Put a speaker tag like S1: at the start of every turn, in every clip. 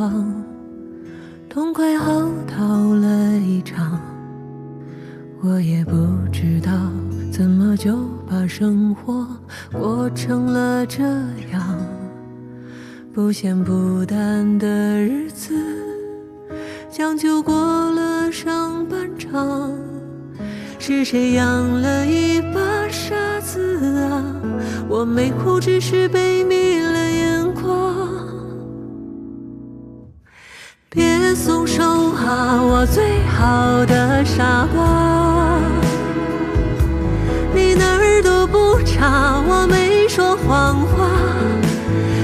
S1: 往，痛快嚎啕了一场。我也不知道怎么就把生活过成了这样，不咸不淡的日子将就过了上半场。是谁养了一把傻子啊？我没哭，只是被迷了眼眶。别松手啊，我最好的傻瓜，你哪儿都不差，我没说谎话，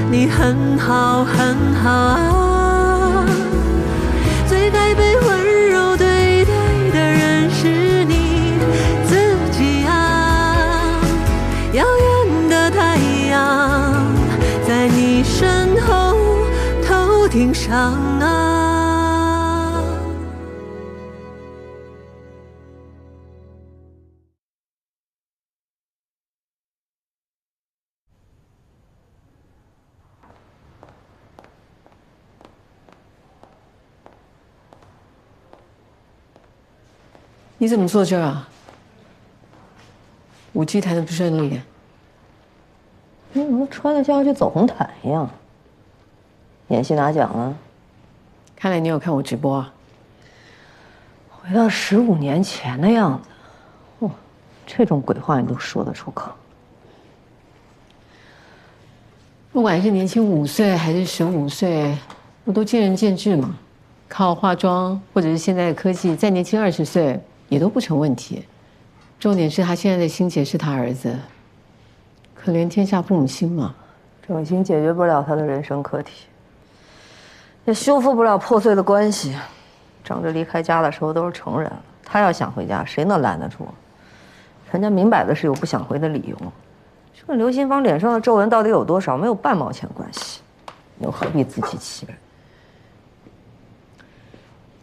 S1: 你很好很好啊。最该被温柔对待的人是你自己啊。遥远的太阳在你身后头顶上啊。
S2: 你怎么坐这儿啊？舞剧弹得不顺利。
S3: 你怎么穿得像要去走红毯一样？演戏拿奖了？
S2: 看来你有看我直播啊。
S3: 回到15年前的样子，哇，这种鬼话你都说得出口。
S2: 不管是年轻5岁还是15岁，我都见仁见智嘛。靠化妆或者是现在的科技，再年轻20岁也都不成问题。重点是他现在的心结是他儿子，可怜天下父母心嘛。
S3: 整形解决不了他的人生课题，也修复不了破碎的关系。长着离开家的时候都是成人了，他要想回家，谁能拦得住？人家明摆的是有不想回的理由。这跟刘新芳脸上的皱纹到底有多少，没有半毛钱关系，又何必自欺欺人？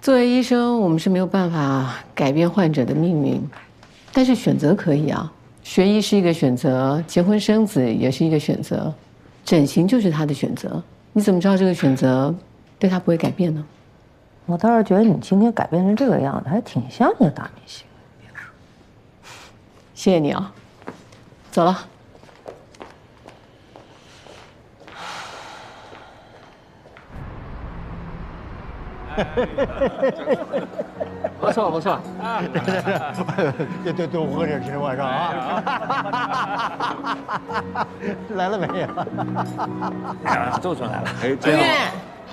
S2: 作为医生，我们是没有办法改变患者的命运，但是选择可以啊。学医是一个选择，结婚生子也是一个选择，整形就是他的选择。你怎么知道这个选择对他不会改变呢？
S3: 我倒是觉得你今天改变成这个样子，还挺像一个大明星。别说，
S2: 谢谢你啊，走了。
S4: 不错不错，
S5: 对，多喝点，今天晚上啊。来了没有？
S4: 周主任来了，
S2: 主任，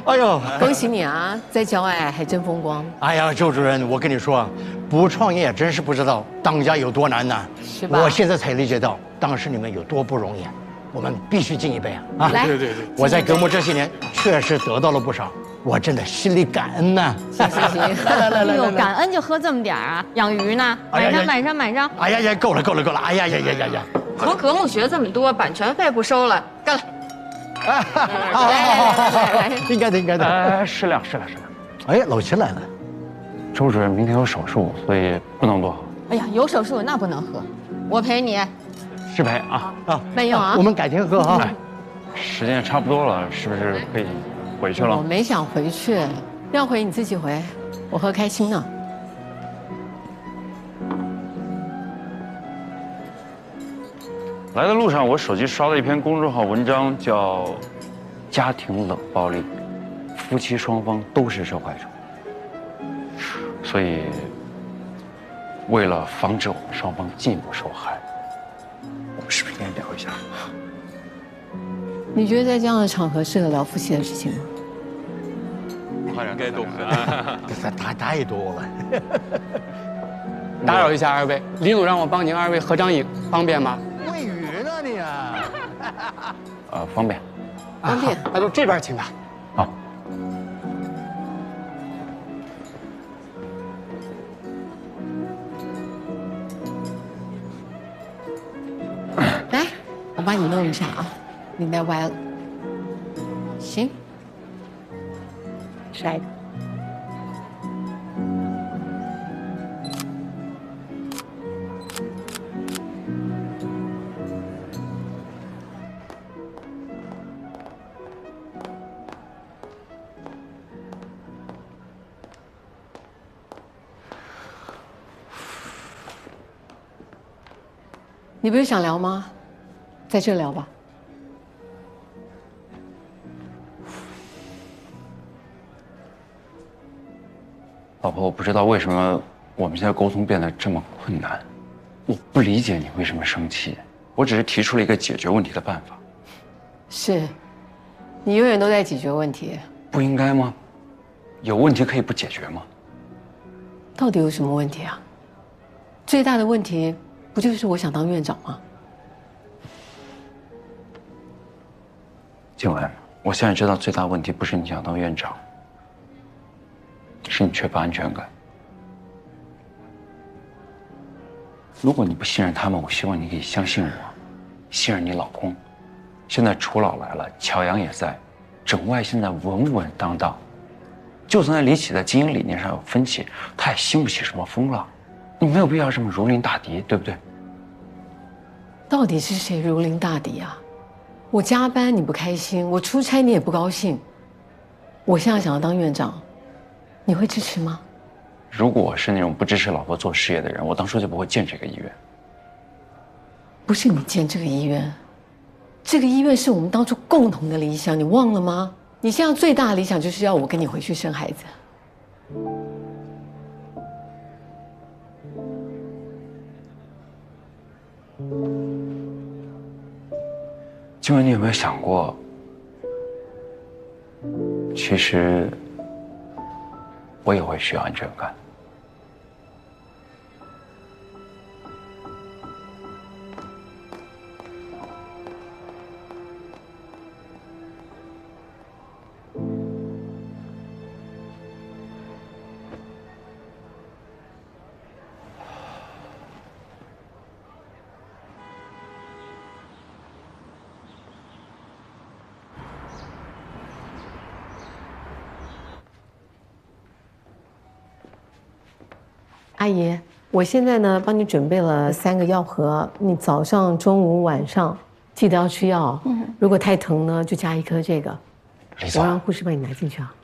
S5: 哎呦，
S2: 恭喜你啊，在郊外还真风光。
S5: 哎呀，周主任，我跟你说，不创业真是不知道当家有多难呢。
S2: 是吧？
S5: 我现在才理解到当时你们有多不容易，我们必须敬一杯啊！
S2: 来，
S4: 对，
S5: 我在格木这些年确实得到了不少。我真的心里感恩呐！
S2: 行，
S6: 哎呦，感恩就喝这么点啊！养鱼呢？买上！
S5: 哎呀，够了！哎呀！
S6: 和格木学这么多，版权费不收了，干了！
S5: 好，应该的。
S4: 适量。
S5: 哎，老秦来了。
S4: 周主任明天有手术，所以不能多喝。
S6: 哎呀，有手术那不能喝，我陪你。
S4: 失陪啊！
S2: 没有啊，
S5: 我们改天喝哈。
S4: 时间差不多了，是不是可以回去了？
S2: 我没想回去，要回你自己回，我喝开心呢。
S4: 来的路上，我手机刷了一篇公众号文章，叫《家庭冷暴力》，夫妻双方都是受害者，所以为了防止我们双方进一步受害，我们是不是应该聊一下？
S2: 你觉得在这样的场合适合聊夫妻的事情吗？
S4: 应该懂的。
S5: 太多了。
S7: 打扰一下二位，李总让我帮您二位合张影，方便吗？
S5: 喂鱼呢你啊？
S4: 方便。
S2: 方便，
S7: 那就这边请吧。
S4: 好。
S2: 来，我帮你弄一下啊，领带歪了。行，摔的。你不是想聊吗？在这聊吧。
S4: 老婆，我不知道为什么我们现在沟通变得这么困难，我不理解你为什么生气。我只是提出了一个解决问题的办法。
S2: 是，你永远都在解决问题。
S4: 不应该吗？有问题可以不解决吗？
S2: 到底有什么问题啊？最大的问题不就是我想当院长吗？
S4: 静雯，我现在知道最大问题不是你想当院长，是你缺乏安全感。如果你不信任他们，我希望你可以相信我，信任你老公。现在楚老来了，乔阳也在，整外现在稳稳当当。就算在李启的经营理念上有分歧，他也兴不起什么风浪。你没有必要这么如临大敌，对不对？
S2: 到底是谁如临大敌啊？我加班你不开心，我出差你也不高兴。我现在想要当院长，你会支持吗？
S4: 如果我是那种不支持老婆做事业的人，我当初就不会建这个医院。
S2: 不是你建这个医院，这个医院是我们当初共同的理想，你忘了吗？你现在最大的理想就是要我跟你回去生孩子。
S4: 静雯，你有没有想过，其实我也会需要安全感。
S2: 阿姨，我现在呢帮你准备了3个药盒，你早上、中午、晚上记得要吃药。如果太疼呢，就加1颗这个。
S4: 李总，
S2: 我让护士帮你拿进去啊。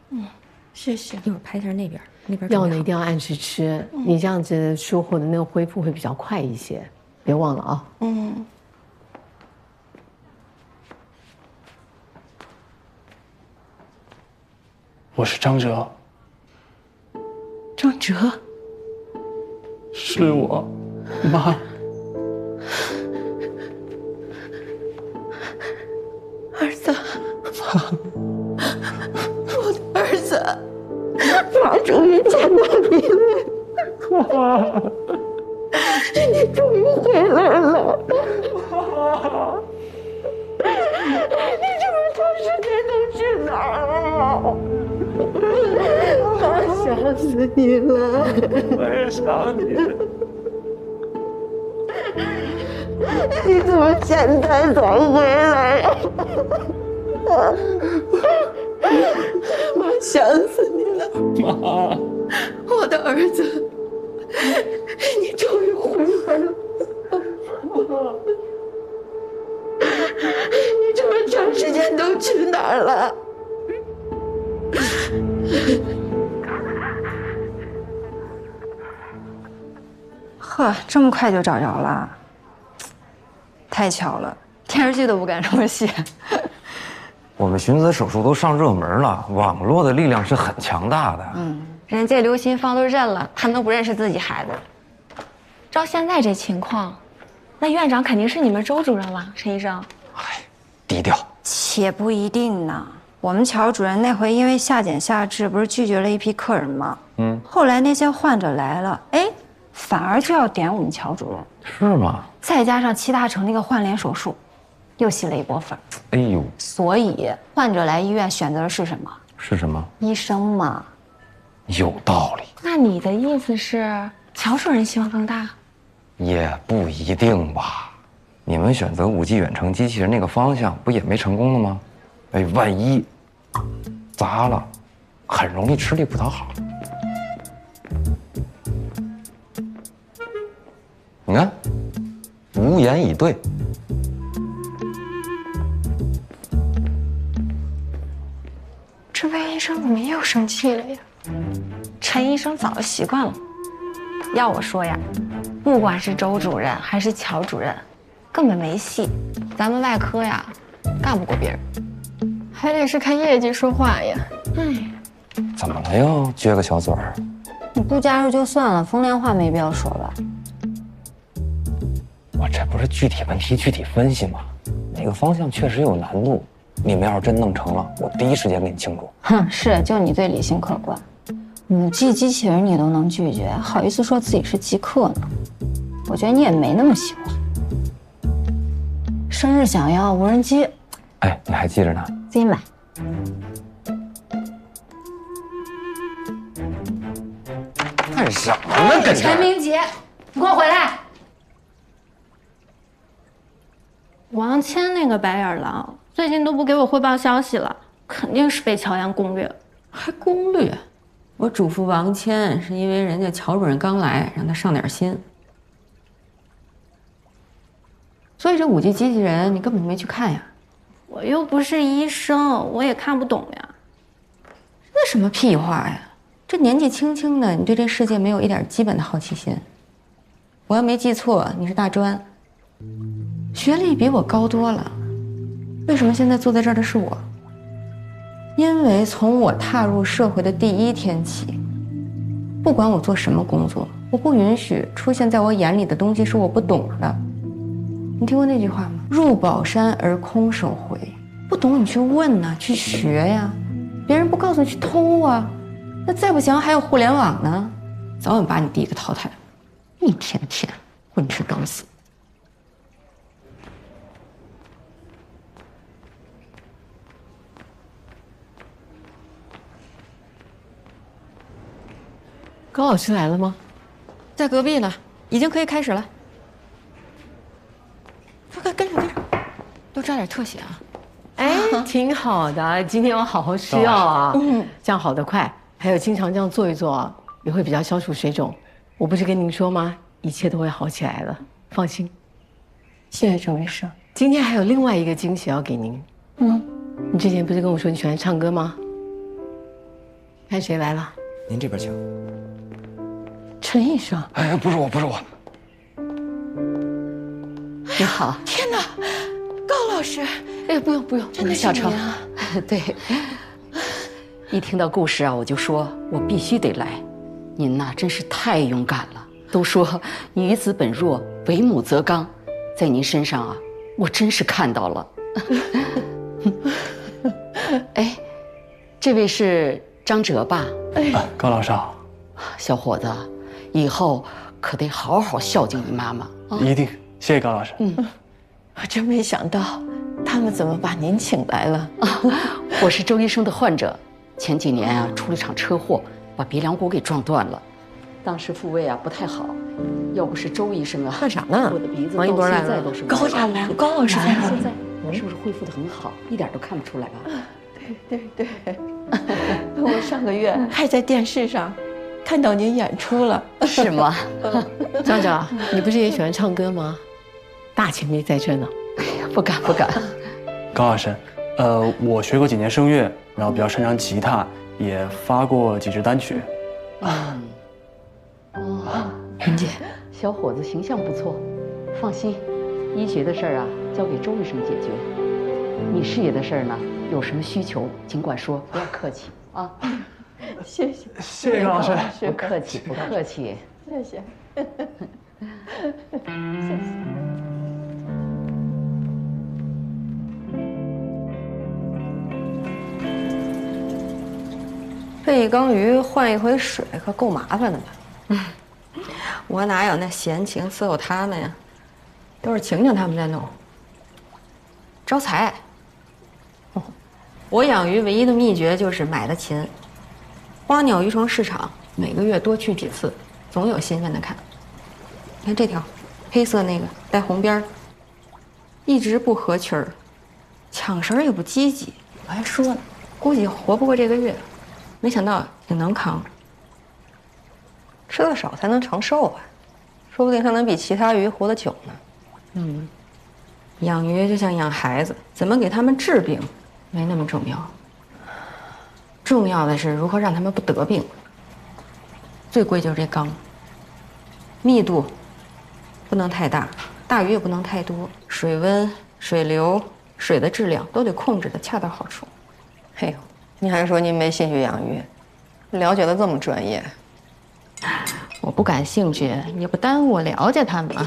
S6: 谢谢。一会儿拍一下那边，那边
S2: 药呢一定要按时吃，你这样子术后的那个恢复会比较快一些，别忘了啊。
S7: 我是张哲，
S2: 张哲，
S7: 是我，妈。
S1: 儿子，我的儿子，妈终于见到你了，你终于回来了，你这么长时间都去哪儿了？妈想死你了，
S7: 我也想你。
S1: 你怎么现在才回来呀？妈想死你了，
S7: 妈，
S1: 我的儿子，你终于回来了。你这么长时间都去哪儿了？
S8: 呵，这么快就找着了，太巧了，电视剧都不敢这么写。
S9: 我们寻子手术都上热门了，网络的力量是很强大的。
S8: 人家刘新芳都认了，他能不认识自己孩子？
S6: 照现在这情况，那院长肯定是你们周主任了，陈医生。
S9: 低调。
S8: 且不一定呢。我们乔主任那回因为下检下治，不是拒绝了一批客人吗？后来那些患者来了，哎，反而就要点我们乔主任。
S9: 是吗？
S8: 再加上齐大成那个换脸手术，又吸了一波粉。
S9: 哎呦，
S8: 所以患者来医院选择的是什么？
S9: 是什么？
S8: 医生嘛。
S9: 有道理。
S6: 那你的意思是乔主任希望更大？
S9: 也不一定吧。你们选择5G 远程机器人那个方向，不也没成功了吗？哎，万一砸了，很容易吃力不讨好。你看，无言以对。
S6: 这位医生怎么又生气了呀？陈医生早就习惯了。要我说呀，不管是周主任还是乔主任，
S8: 根本没戏。咱们外科呀，干不过别人，
S6: 还得是看业绩说话呀。
S9: 怎么了又撅个小嘴儿？
S8: 你不加入就算了，风凉话没必要说吧？
S9: 我这不是具体问题具体分析吗？哪个方向确实有难度，你们要是真弄成了，我第一时间给你庆祝。
S8: 哼，是，就你最理性客观，5G 机器人你都能拒绝，好意思说自己是极客呢？我觉得你也没那么喜欢。生日想要无人机，
S9: 哎，你还记着呢？
S8: 自己买。
S9: 干什么呢？跟
S8: 陈明杰，你给我回来！
S6: 王谦那个白眼狼最近都不给我汇报消息了，肯定是被乔阳攻略。
S10: 还攻略？我嘱咐王谦是因为人家乔主任刚来，让他上点心。所以这5G 机器人你根本就没去看呀？
S6: 我又不是医生，我也看不懂呀。
S10: 那什么屁话呀！这年纪轻轻的，你对这世界没有一点基本的好奇心。我要没记错，你是大专，学历比我高多了。为什么现在坐在这儿的是我？因为从我踏入社会的第1天起，不管我做什么工作，我不允许出现在我眼里的东西是我不懂的。你听过那句话吗？入宝山而空手回。不懂你去问呐，去学呀。别人不告诉你去偷啊。那再不行还有互联网呢，早晚把你第一个淘汰。一天天混吃等死。
S2: 高老师来了吗？
S10: 在隔壁呢，已经可以开始了。快跟上，多抓点特写啊！
S2: 哎，挺好的，今天我好好吃药啊，这样好得快。还有经常这样做一做啊，也会比较消除水肿。我不是跟您说吗？一切都会好起来了，放心。
S10: 谢谢郑医生。
S2: 今天还有另外一个惊喜要给您。你之前不是跟我说你喜欢唱歌吗？看谁来了？
S9: 您这边请。
S10: 陈医生。
S9: 哎，不是我，不是我。
S2: 你好。
S10: 天哪，高老师！
S2: 哎，不用不用，
S10: 真的小程啊。
S11: 对，一听到故事啊，我就说我必须得来。您呐，真是太勇敢了。都说女子本弱，为母则刚，在您身上啊，我真是看到了。哎，这位是张哲吧？
S7: 哎，高老师好。
S11: 小伙子，以后可得好好孝敬你妈妈啊！
S7: 一定，谢谢高老师。
S2: 我真没想到，他们怎么把您请来了？
S11: 我是周医生的患者，前几年啊出了场车祸，把鼻梁骨给撞断了，当时复位啊不太好，要不是周医生啊，
S2: 干啥呢？
S11: 我的鼻子
S2: 王一博来了，
S10: 高大来了，高老师来了。
S11: 现在我是不是恢复得很好，一点都看不出来吧？
S12: 对，我上个月还在电视上看到您演出了，
S11: 是吗？
S2: 张哲，你不是也喜欢唱歌吗？大前辈在这呢。
S11: 哎呀，不敢。
S7: 高老师，我学过几年声乐，然后比较擅长吉他，也发过几支单曲。
S11: 云姐，小伙子形象不错，放心，医学的事儿啊交给周医生解决。你事业的事儿呢，有什么需求尽管说，不要客气啊。
S12: 谢谢，
S7: 谢谢高老师。
S11: 不客气。
S12: 谢谢。
S3: 这一缸鱼换一回水可够麻烦的吧？
S10: 我哪有那闲情伺候他们呀？都是晴晴他们在弄。招财。我养鱼唯一的秘诀就是买的勤。花鸟鱼虫市场每个月多去几次，总有新鲜的看。你看这条，黑色那个带红边儿，一直不合群儿，抢食儿也不积极。我还说呢，估计活不过这个月，没想到也能扛。
S3: 吃的少才能长寿啊，说不定还能比其他鱼活得久呢。
S10: 养鱼就像养孩子，怎么给他们治病，没那么重要。重要的是如何让他们不得病。最贵就是这缸，密度不能太大，大鱼也不能太多，水温、水流、水的质量都得控制的恰到好处。
S3: 哎呦，你还说您没兴趣养鱼，了解的这么专业。
S10: 我不感兴趣，也不耽误我了解他们嘛。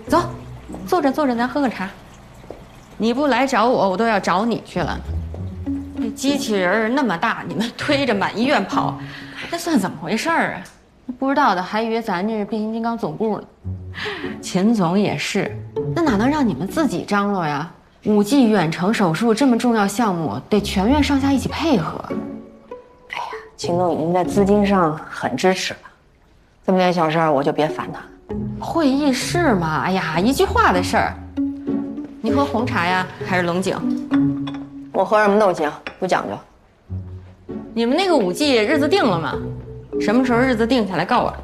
S10: 走，坐着坐着，咱喝个茶。你不来找我，我都要找你去了。那机器人那么大，你们推着满医院跑，这算怎么回事啊？不知道的还以为咱这是变形金刚总部呢。秦总也是，那哪能让你们自己张罗呀？5G 远程手术这么重要项目，得全院上下一起配合。
S3: 哎呀，秦总已经在资金上很支持了，这么点小事儿我就别烦他。
S10: 会议室嘛，哎呀，一句话的事儿。你喝红茶呀，还是龙井？
S3: 我喝什么都行，不讲究。
S10: 你们那个5G 日子定了吗？什么时候日子定下来告我，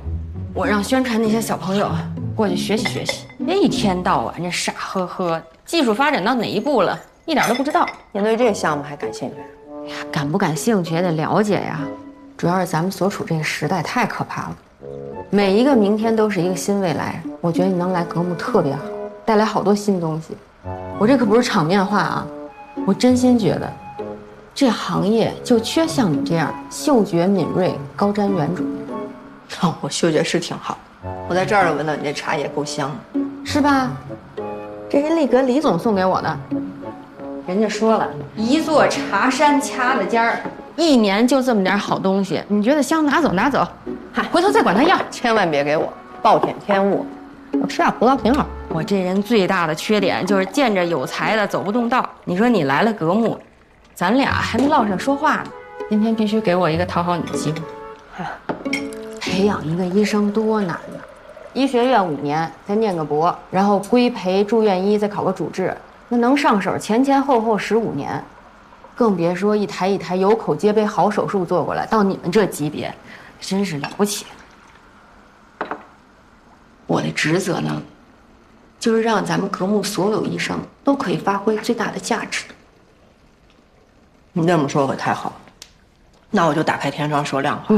S10: 我让宣传那些小朋友过去学习学习。别一天到晚这傻呵呵，技术发展到哪一步了，一点都不知道。
S3: 您对这个项目还感兴趣？
S10: 哎呀，感不感兴趣也得了解呀。主要是咱们所处这个时代太可怕了，每一个明天都是一个新未来。我觉得你能来格木特别好，带来好多新东西。我这可不是场面话啊，我真心觉得，这行业就缺像你这样嗅觉敏锐、高瞻远瞩。
S3: 哦，我嗅觉是挺好，我在这儿闻到你这茶叶够香的，
S10: 是吧？这是力格李总送给我的，人家说了，一座茶山掐的尖儿，1年就这么点好东西，你觉得香拿走拿走，嗨，回头再管他要，
S3: 千万别给我暴殄天物。我吃点葡萄挺好。
S10: 我这人最大的缺点就是见着有才的走不动道。你说你来了格木，咱俩还没落上说话呢。今天必须给我一个讨好你的机会。培养一个医生多难呢！医学院5年，再念个博，然后规培住院医，再考个主治，那能上手前后15年，更别说一台一台有口皆碑好手术做过来，到你们这级别，真是了不起。我的职责呢，就是让咱们格木所有医生都可以发挥最大的价值。
S3: 你这么说可太好了，那我就打开天窗说亮话。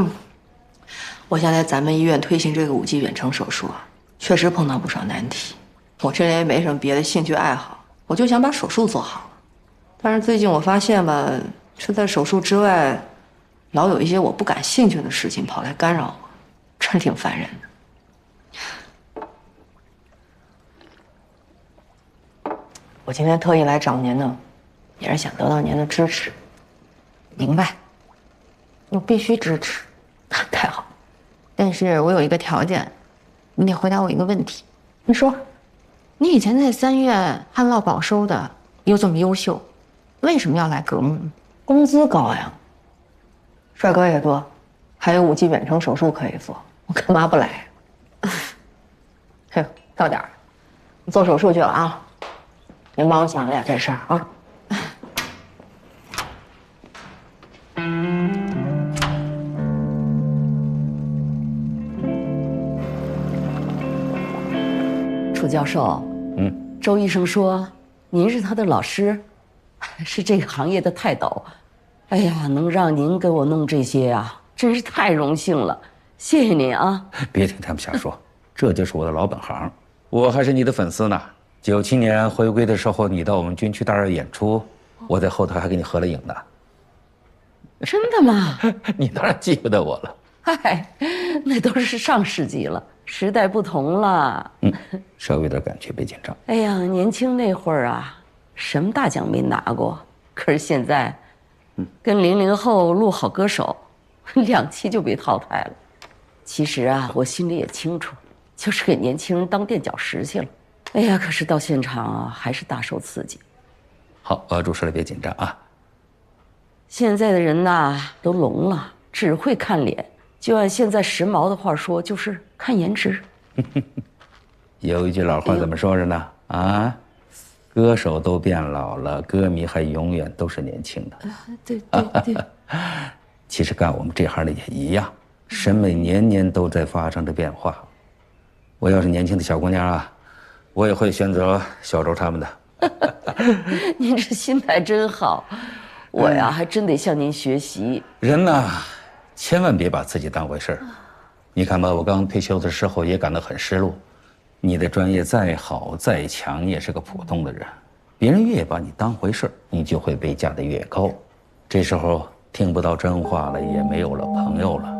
S3: 我现在咱们医院推行这个5G 远程手术啊，确实碰到不少难题。我这人也没什么别的兴趣爱好，我就想把手术做好。但是最近我发现吧，是在手术之外，老有一些我不感兴趣的事情跑来干扰我，真挺烦人的。我今天特意来找您呢，也是想得到您的支持。
S10: 明白，我必须支持。
S3: 太好，
S10: 但是我有一个条件，你得回答我一个问题。
S3: 你说，
S10: 你以前在3院旱涝保收的，又这么优秀，为什么要来格木？
S3: 工资高呀，帅哥也多，还有5G 远程手术可以做，我干嘛不来？嘿，到点儿，做手术去了啊！您帮我想想这事儿啊。
S11: 楚教授，周医生说您是他的老师，是这个行业的泰斗。哎呀，能让您给我弄这些呀，真是太荣幸了，谢谢您啊！
S13: 别听他们瞎说，这就是我的老本行。我还是你的粉丝呢。97年回归的时候，你到我们军区大院演出，我在后头还给你合了影呢。
S11: 真的吗？
S13: 你当然记不得我了。
S11: 嗨，那都是上世纪了，时代不同了。
S13: 稍微有点感觉，别紧张。
S11: 哎呀，年轻那会儿啊，什么大奖没拿过，可是现在，跟00后录好歌手，2期就被淘汰了。其实啊，我心里也清楚，就是给年轻人当垫脚石去了。哎呀，可是到现场啊，还是大受刺激。
S13: 好，我要注射了，别紧张啊。
S11: 现在的人呐，都聋了，只会看脸。就按现在时髦的话说，就是看颜值。
S13: 有一句老话怎么说着呢？啊，歌手都变老了，歌迷还永远都是年轻的。
S11: 对对对。
S13: 其实干我们这行的也一样，审美年年都在发生着变化。我要是年轻的小姑娘啊，我也会选择小周他们的。
S11: 您这心态真好，我呀还真得向您学习。
S13: 人呐，千万别把自己当回事儿。你看吧，我刚退休的时候也感到很失落，你的专业再好再强，你也是个普通的人。别人越把你当回事儿，你就会被架得越高。这时候听不到真话了，也没有了朋友了，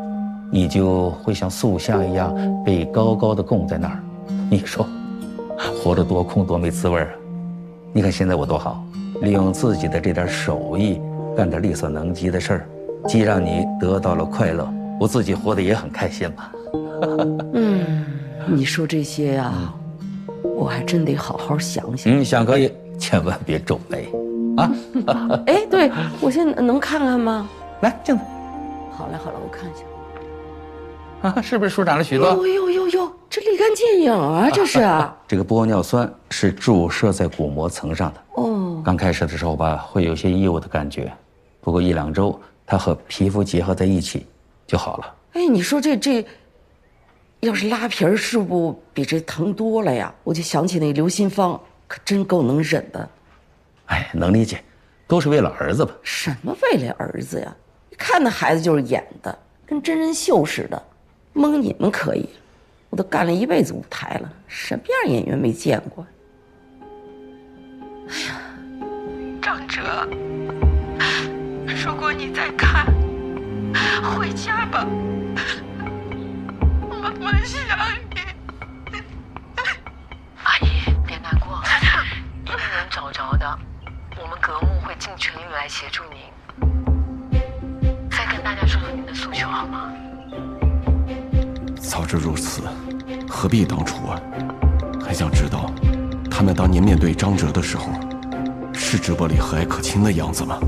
S13: 你就会像素夏一样被高高的供在那儿。你说，活得多空多没滋味啊！你看现在我多好，利用自己的这点手艺，干点力所能及的事儿，既让你得到了快乐，我自己活得也很开心嘛。
S11: 你说这些呀，我还真得好好想想。
S13: 想可以，千万别皱眉啊！
S11: 哎，对，我现在能看看吗？
S13: 来，镜子。
S11: 好嘞，好了，我看一下。
S13: 是不是舒展了许多？
S11: 哟，这立竿见影啊，这是。
S13: 这个玻尿酸是注射在骨膜层上的。
S11: 哦。
S13: 刚开始的时候吧，会有些异物的感觉，不过1-2周，它和皮肤结合在一起就好了。
S11: 哎，你说这，要是拉皮儿，是不比这疼多了呀？我就想起那刘新芳，可真够能忍的。
S13: 哎，能理解，都是为了儿子吧？
S11: 什么为了儿子呀？看那孩子就是演的，跟真人秀似的。蒙你们可以，我都干了一辈子舞台了，什么样演员没见过？哎呀，
S14: 张哲，如果你在看，回家吧，妈妈想你。阿姨，别难过，一定能找着的。我们格木会尽全力来协助您。再跟大家说说您的诉求好吗？
S15: 早知如此，何必当初啊？还想知道，他们当年面对张哲的时候，是直播里和蔼可亲的样子吗？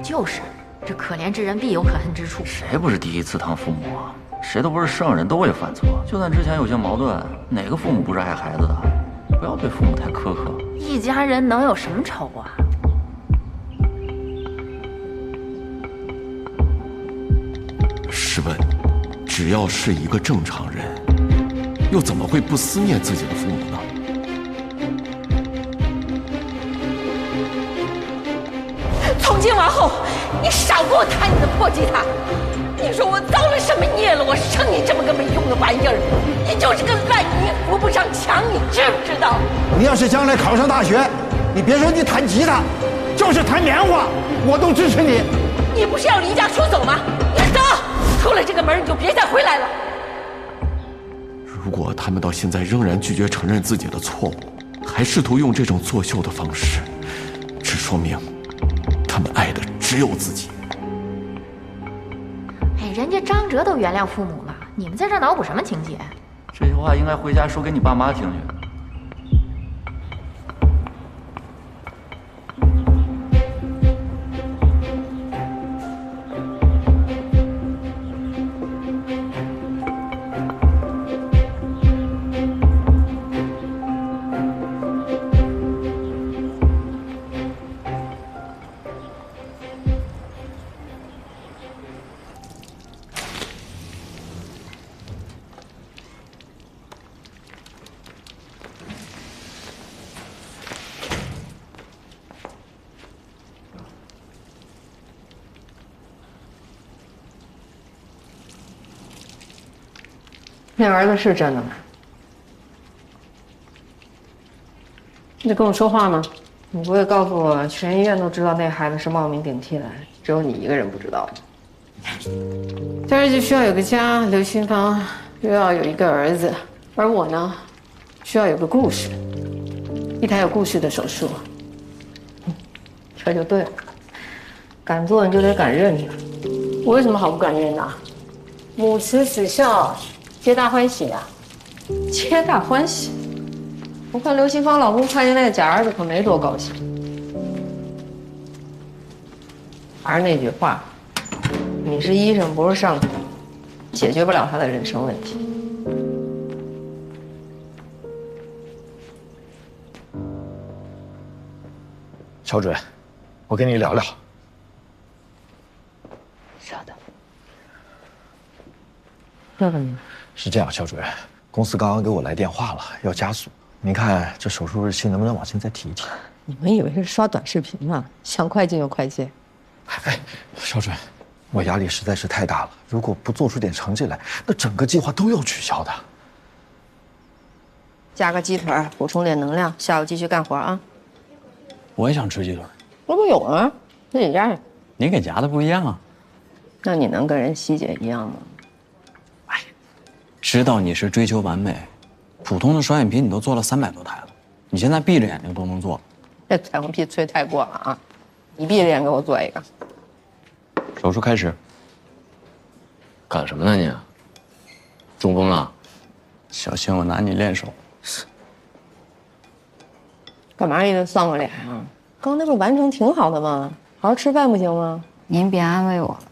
S16: 就是，这可怜之人必有可恨之处。
S17: 谁不是第一次当父母啊？谁都不是圣人，都会犯错。就算之前有些矛盾，哪个父母不是爱孩子的？不要对父母太苛刻。
S16: 一家人能有什么仇啊？
S15: 试问，只要是一个正常人，又怎么会不思念自己的父母呢？
S12: 从今往后，你少给我弹你的破吉他！你说我造了什么孽了？我生你这么个没用的玩意儿！你就是个烂泥扶不上墙，你知不知道？
S18: 你要是将来考上大学，你别说你弹吉他，就是弹棉花，我都支持你。
S12: 你不是要离家出走吗？你走，出了这个门你就别再回来了。
S15: 如果他们到现在仍然拒绝承认自己的错误，还试图用这种作秀的方式，只说明他们爱的只有自己。
S16: 哎，人家张哲都原谅父母了，你们在这脑补什么情节？
S17: 这些话应该回家说给你爸妈听去。
S2: 那儿子是真的吗？你在跟我说话吗？你不会告诉我，全医院都知道那孩子是冒名顶替的，只有你一个人不知道吧？这儿子需要有个家，刘新芳又要有一个儿子，而我呢，需要有个故事，一台有故事的手术。这就对了，敢做你就得敢认呐。我有什么好不敢认的？母慈子孝。皆大欢喜啊！
S3: 皆大欢喜。我看刘新芳老公看见那个假儿子可没多高兴。还是那句话，你是医生不是上头，解决不了他的人生问题。
S18: 小准，我跟你聊聊。
S3: 稍等。要怎么？
S18: 是这样，小主任，公司刚刚给我来电话了，要加速。您看这手术日期能不能往前再提一提？
S3: 你们以为是刷短视频吗？想快进就快进。
S18: 哎，小主任，我压力实在是太大了，如果不做出点成绩来，那整个计划都要取消的。
S3: 加个鸡腿，补充点能量，下午继续干活啊。
S7: 我也想吃鸡腿。
S3: 这不有吗？自己加去。
S7: 你给夹的不一样啊。
S3: 那你能跟人希姐一样吗？
S7: 知道你是追求完美，普通的双眼皮你都做了300多台了，你现在闭着眼睛都能做。
S3: 这彩虹屁吹太过了啊！你闭着眼给我做一个。
S9: 手术开始。干什么呢你？中风了？
S7: 小心我拿你练手。
S3: 干嘛一直丧个脸啊？刚那不是完成挺好的吗？好好吃饭不行吗？
S8: 您别安慰我了，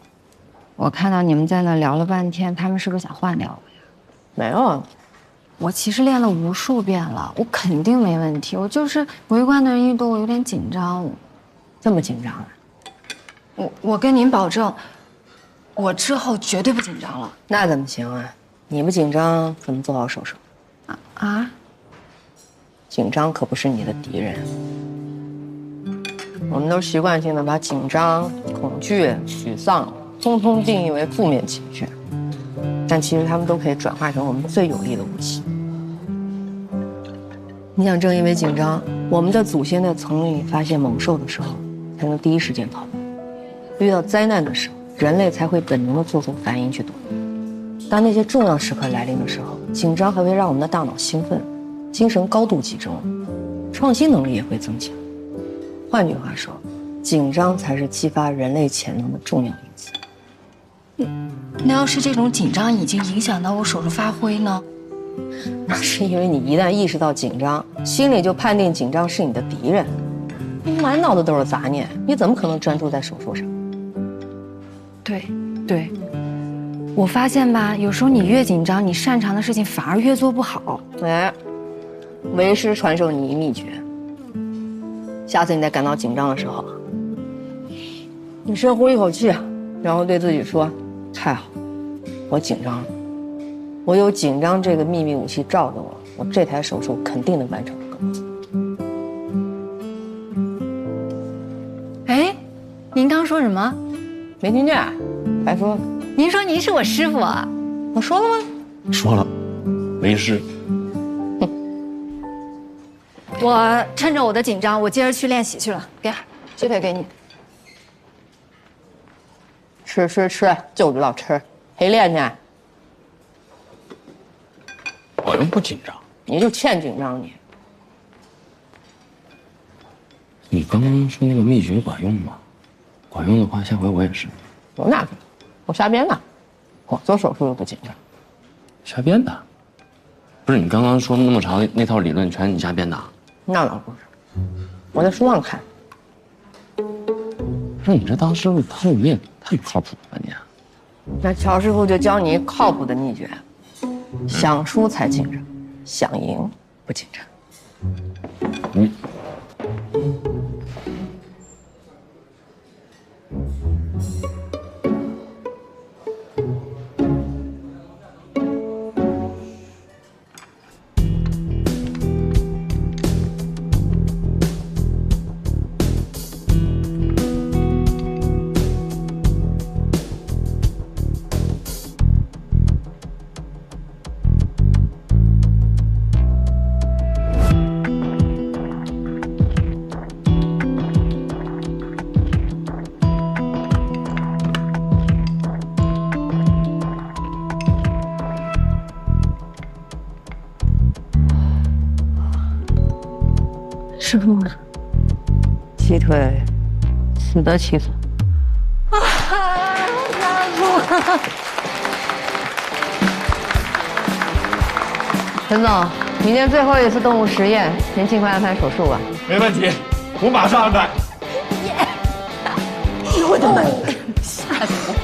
S8: 我看到你们在那聊了半天，他们是不是想换掉我呀？
S3: 没有，
S8: 我其实练了无数遍了，我肯定没问题。我就是围观的人一多，我有点紧张。
S3: 这么紧张啊？
S8: 我跟您保证，我之后绝对不紧张了。
S3: 那怎么行啊？你不紧张怎么做好手术？
S8: 啊？
S3: 紧张可不是你的敌人。我们都习惯性的把紧张、恐惧、沮丧通通定义为负面情绪，但其实他们都可以转化成我们最有力的武器。你想，正因为紧张，我们的祖先在丛林里发现猛兽的时候，才能第一时间逃跑；遇到灾难的时候，人类才会本能的做出反应去躲避。当那些重要时刻来临的时候，紧张还会让我们的大脑兴奋，精神高度集中，创新能力也会增强。换句话说，紧张才是激发人类潜能的重要因素。
S8: 那要是这种紧张已经影响到我手术发挥呢？
S3: 那是因为你一旦意识到紧张，心里就判定紧张是你的敌人，你满脑子都是杂念，你怎么可能专注在手术上？
S8: 对，我发现吧，有时候你越紧张，你擅长的事情反而越做不好。
S3: 哎，为师传授你一秘诀。下次你在感到紧张的时候，你深呼一口气，然后对自己说：“太好，我紧张了，我有紧张这个秘密武器罩着我，我这台手术肯定能完成得更好。”
S8: 哎，您刚说什么？
S3: 没听见？白说。
S8: 您说您是我师傅啊？
S3: 我说了吗？
S7: 说了，为师。
S8: 我趁着我的紧张，我接着去练习去了。给，鸡腿给你。
S3: 吃，就知道吃，陪练去。
S7: 我又不紧张，
S3: 你就欠紧张你。
S9: 你刚刚说那个秘诀管用吗？管用的话，下回我也是。
S3: 我哪知道？我瞎编的。我做手术又不紧张。
S9: 瞎编的？不是你刚刚说那么长那套理论全是你瞎编的？
S3: 那倒不是，我在书上看。
S9: 不是你这当师傅太靠谱了你。
S3: 那乔师傅就教你靠谱的秘诀：想输才紧张，想赢不紧张。
S8: 师傅，
S3: 鸡腿死得其所。陈总，明天最后一次动物实验，您尽快安排手术吧。
S15: 没问题，我马上安排。
S8: 我的妈！吓死我！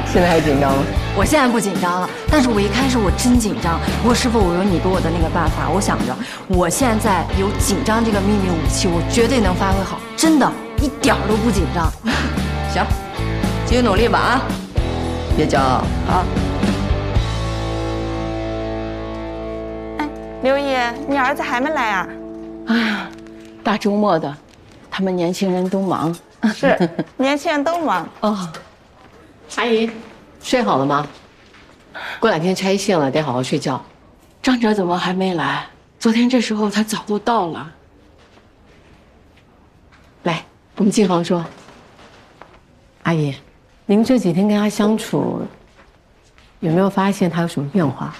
S3: 现在还紧张吗？
S8: 我现在不紧张了，但是我一开始我真紧张。不过师傅，我有你给我的那个办法，我想着我现在有紧张这个秘密武器，我绝对能发挥好，真的一点都不紧张。
S3: 行，继续努力吧啊！别骄傲啊！
S19: 刘姨，你儿子还没来啊？
S11: 哎呀，大周末的，他们年轻人都忙。
S19: 是，年轻人都忙。
S2: 哦，阿姨，睡好了吗？过两天拆线了，得好好睡觉。
S11: 张哲怎么还没来？昨天这时候他早都到了。来，我们进房说。阿姨，您这几天跟他相处，有没有发现他有什么变化？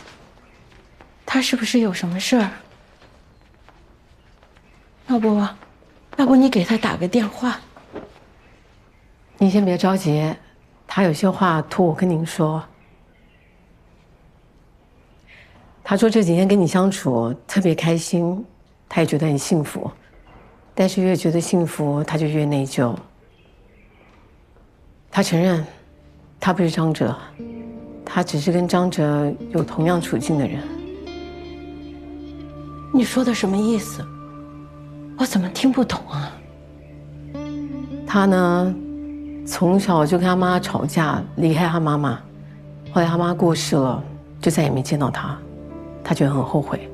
S6: 他是不是有什么事儿？要不你给他打个电话。
S2: 您先别着急，他有些话托我跟您说。他说这几天跟你相处特别开心，他也觉得很幸福，但是越觉得幸福，他就越内疚。他承认，他不是张哲，他只是跟张哲有同样处境的人。
S6: 你说的什么意思？我怎么听不懂啊？
S2: 他呢，从小就跟他妈吵架，离开他妈妈，后来他妈过世了，就再也没见到他，他觉得很后悔。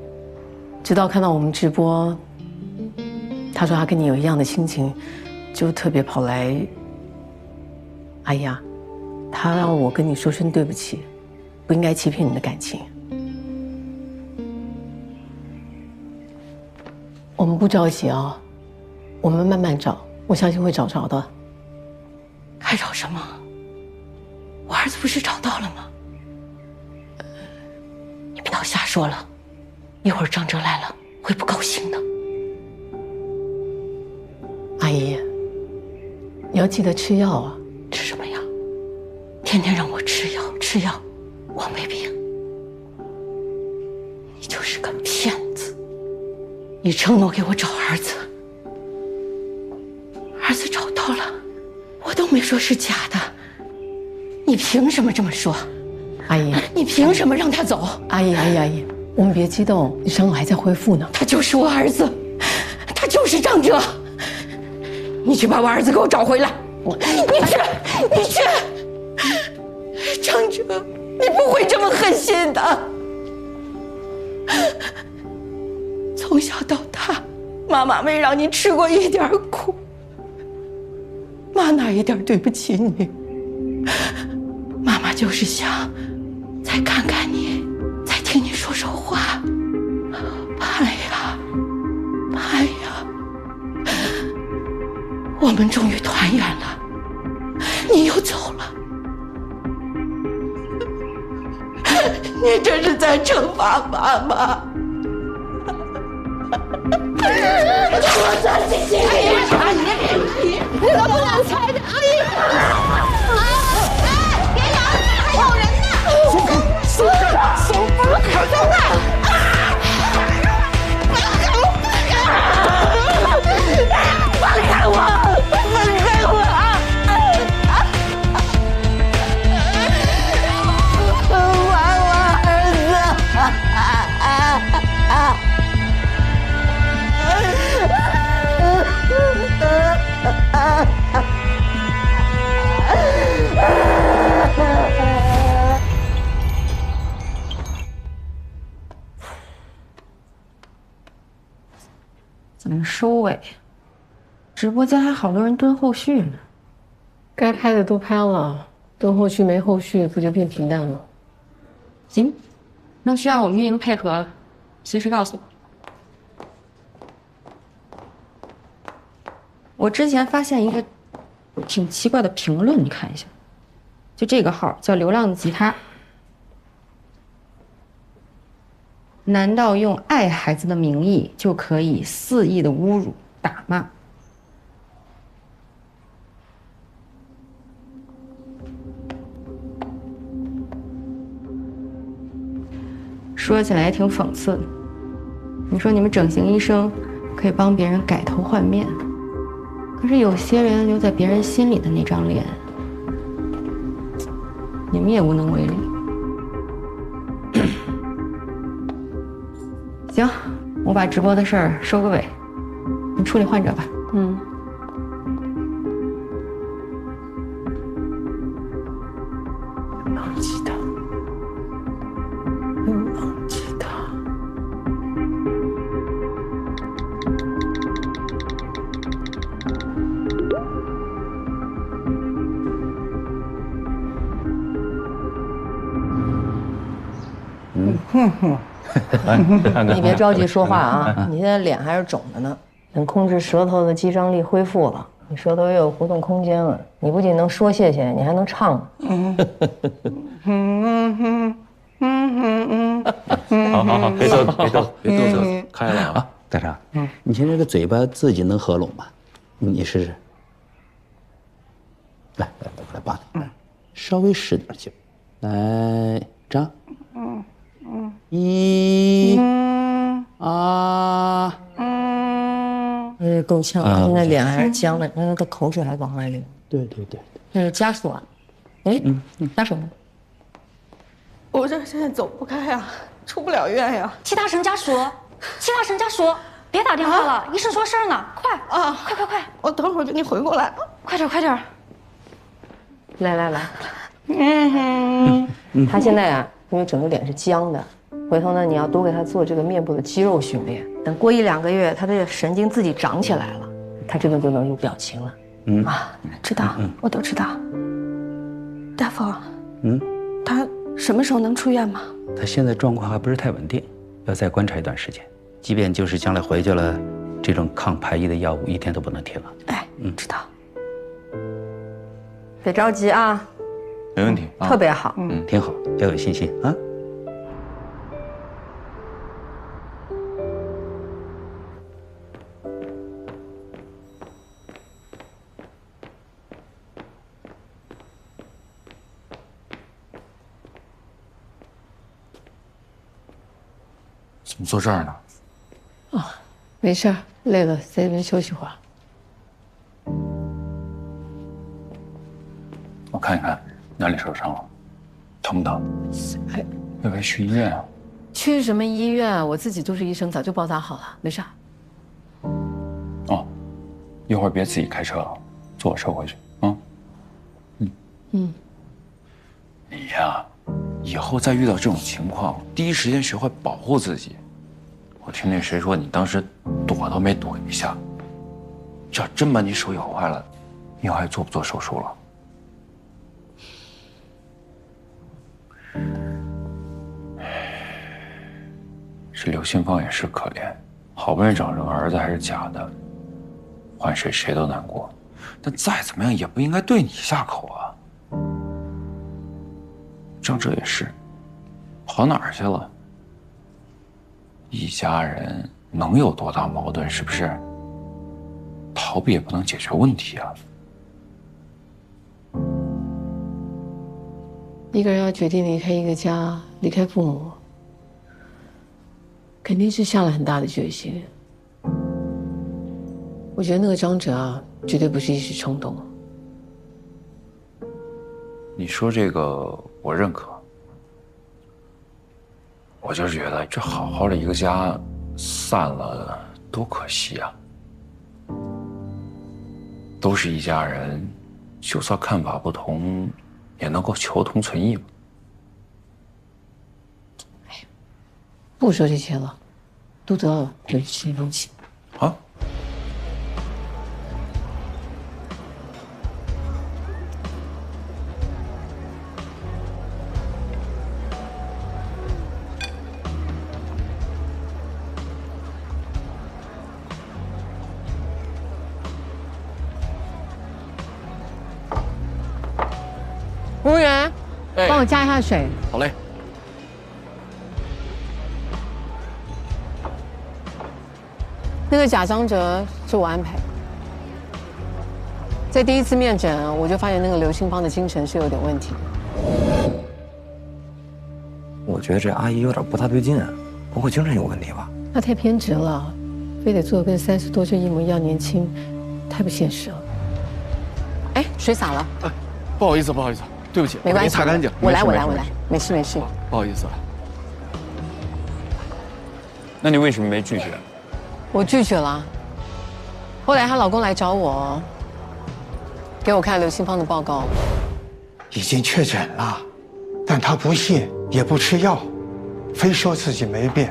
S2: 直到看到我们直播，他说他跟你有一样的心情，就特别跑来。阿姨啊，他让我跟你说声对不起，不应该欺骗你的感情。我们不着急啊，我们慢慢找，我相信会找着的。
S6: 还找什么？我儿子不是找到了吗？你不要瞎说了，一会儿张哲来了会不高兴的。
S2: 阿姨，你要记得吃药啊。
S6: 吃什么药？天天让我吃药，我没病。你就是个骗子！你承诺给我找儿子，儿子找到了，我都没说是假的。你凭什么这么说？
S2: 阿姨，
S6: 你凭什么让他走？
S2: 阿姨，我们别激动，你伤口还在恢复呢。
S6: 他就是我儿子，他就是张哲。你去把我儿子给我找回来。你去！张哲，你不会这么狠心的。从小到大，妈妈没让你吃过一点苦，妈哪一点对不起你？妈妈就是想再看看你，再听你说说话。盼呀，我们终于团圆了。你又走了，你这是在惩罚妈妈。我抓紧姐姐，阿姨，你怎么能猜的？阿姨，别摇，还有人呢！松开！放开我！
S10: 怎么收尾？直播间还好多人蹲后续呢。
S2: 该拍的都拍了，蹲后续没后续，不就变平淡了？
S10: 行，那需要我们运营配合，随时告诉我。我之前发现一个挺奇怪的评论，你看一下，就这个号叫“流浪的吉他”。难道用爱孩子的名义就可以肆意的侮辱、打骂？说起来也挺讽刺的。你说你们整形医生可以帮别人改头换面，可是有些人留在别人心里的那张脸，你们也无能为力。行，我把直播的事儿收个尾，你处理患者吧。
S2: 忘记他，忘记他。
S10: 哼哼。
S3: 你别着急说话啊，你现在脸还是肿的呢，等控制舌头的肌张力恢复了，你舌头又有活动空间了，你不仅能说谢谢，你还能唱。
S13: 好，别嘚瑟，开了啊！大成，你现在这个嘴巴自己能合拢吗？你试试。来，我来帮你，稍微使点劲，来张。一啊，
S3: 够呛，现在脸还是僵的，那个口水还往外流。
S13: 对，
S3: 那是家属啊，哎，家属呢？
S6: 我这现在走不开呀，出不了院呀。
S8: 戚大成家属，别打电话了，医生说事儿呢，快啊，快！
S6: 我等会儿给你回过来，
S8: 快点。
S3: 来，他现在啊，因为整个脸是僵的，回头呢，你要多给他做这个面部的肌肉训练。等过1-2个月，他的神经自己长起来了，他这个就能有表情了。
S6: 知道，我都知道。大夫，他什么时候能出院吗？
S13: 他现在状况还不是太稳定，要再观察一段时间。即便就是将来回去了，这种抗排异的药物一天都不能停了。
S6: 哎，知道。
S3: 别着急啊，
S4: 没问题，
S3: 特别好。
S13: 挺好，要有信心啊。
S15: 怎么坐这儿呢？
S2: 没事儿，累了在这边休息会儿。
S4: 我看一看哪里受伤了，疼不疼？要不要去医院啊？
S2: 去什么医院啊？我自己都是医生，早就包扎好了，没事儿。
S4: 一会儿别自己开车了，坐我车回去啊。你呀，以后再遇到这种情况，第一时间学会保护自己。我听那谁说你当时躲都没躲一下，要真把你手咬坏了，以后还做不做手术了？这刘新芳也是可怜，好不容易找着个儿子还是假的，换谁都难过。但再怎么样也不应该对你下口啊。张哲也是，跑哪儿去了？一家人能有多大矛盾？是不是？逃避也不能解决问题啊。
S2: 一个人要决定离开一个家，离开父母，肯定是下了很大的决心。我觉得那个张哲啊，绝对不是一时冲动。
S4: 你说这个我认可，我就是觉得这好好的一个家散了多可惜啊！都是一家人，就算看法不同，也能够求同存异嘛。
S2: 不说这些了，肚子饿了，就去吃点东西。
S4: 好。
S2: 服务员，帮我加一下水。
S15: 好嘞。
S2: 那个贾张哲是我安排的，在第一次面诊我就发现那个刘新芳的精神是有点问题的。
S18: 我觉得这阿姨有点不大对劲，不会精神有问题吧？
S2: 她太偏执了，非得做跟30多岁一模一样年轻，太不现实了。哎，水洒了。
S15: 不好意思，对不起，
S2: 没关系，
S15: 擦干净。
S2: 我来，没事。
S15: 不好意思。
S4: 那你为什么没拒绝？
S2: 我拒绝了。后来她老公来找我，给我看刘新芳的报告，
S20: 已经确诊了，但她不信，也不吃药，非说自己没病。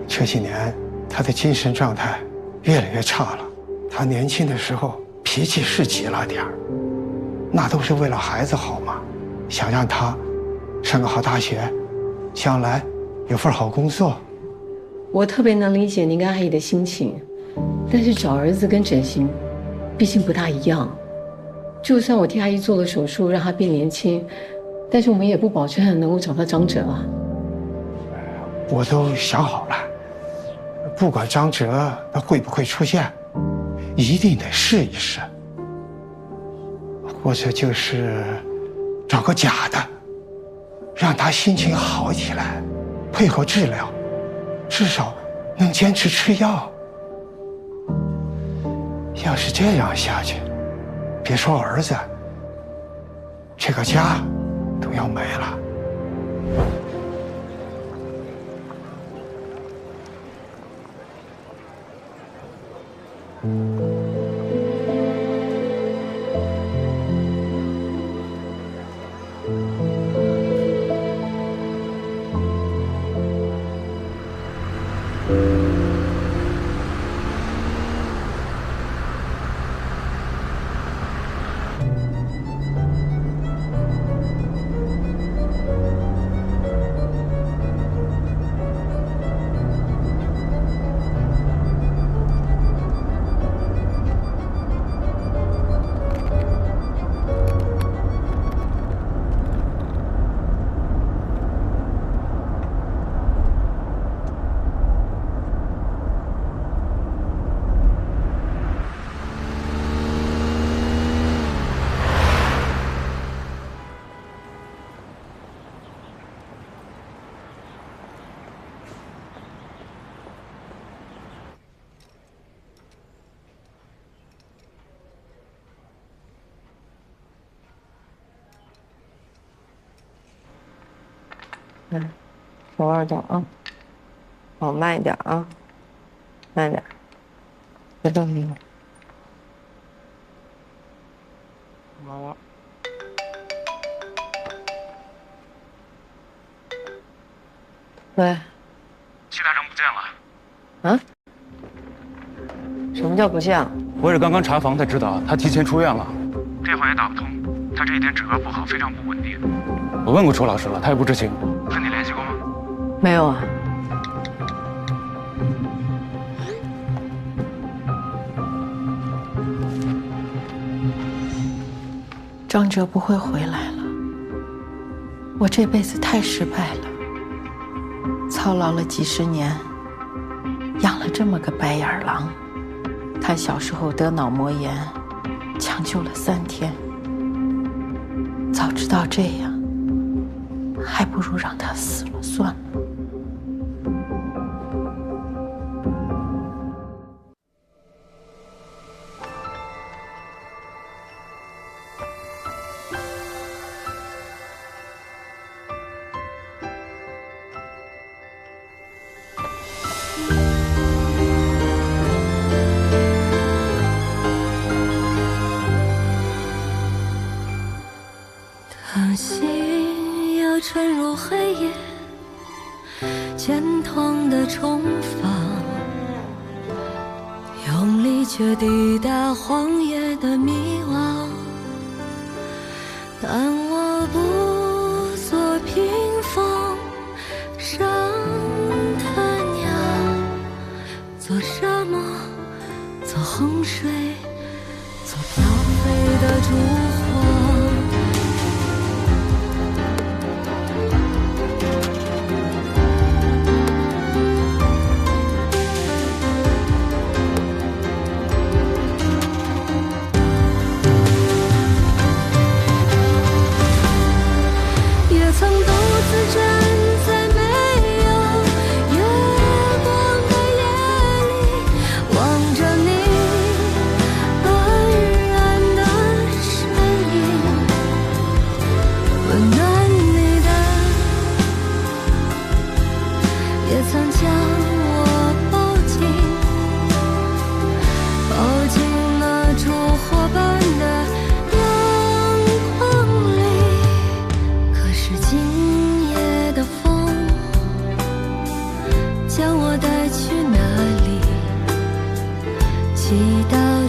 S20: 这几年她的精神状态越来越差了。她年轻的时候脾气是急了点儿，那都是为了孩子好嘛，想让她上个好大学，将来有份好工作，
S2: 我特别能理解您跟阿姨的心情，但是找儿子跟整形，毕竟不大一样。就算我替阿姨做了手术，让她变年轻，但是我们也不保证能够找到张哲啊。
S20: 我都想好了，不管张哲他会不会出现，一定得试一试，或者就是找个假的，让他心情好起来，配合治疗，至少能坚持吃药。要是这样下去，别说儿子，这个家都要没了。
S3: 手腕点啊，慢一点啊，慢点，别动你。
S4: 妈妈。
S3: 喂。
S4: 戚大成不见了。
S3: 啊？什么叫不见了？
S4: 我也是刚刚查房才知道，他提前出院了，电话也打不通。他这几天指标不好，非常不稳定。我问过楚老师了，他也不知情。跟你联系过吗？
S3: 没有啊。
S6: 张哲不会回来了。我这辈子太失败了，操劳了几十年，养了这么个白眼狼。他小时候得脑膜炎，抢救了3天。早知道这样，还不如让他死了算了。
S1: 当心要沉入黑夜，渐痛的重放，用力却抵达荒野的迷惘。但我不做屏风上的鸟，做沙漠，做洪水，做飘飞的烛火。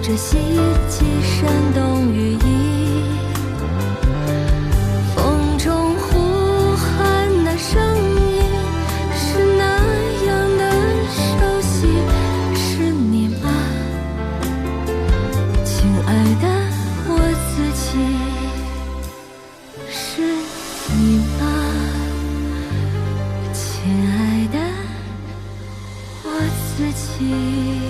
S1: 这希冀山东羽翼，风中呼喊的声音是那样的自己。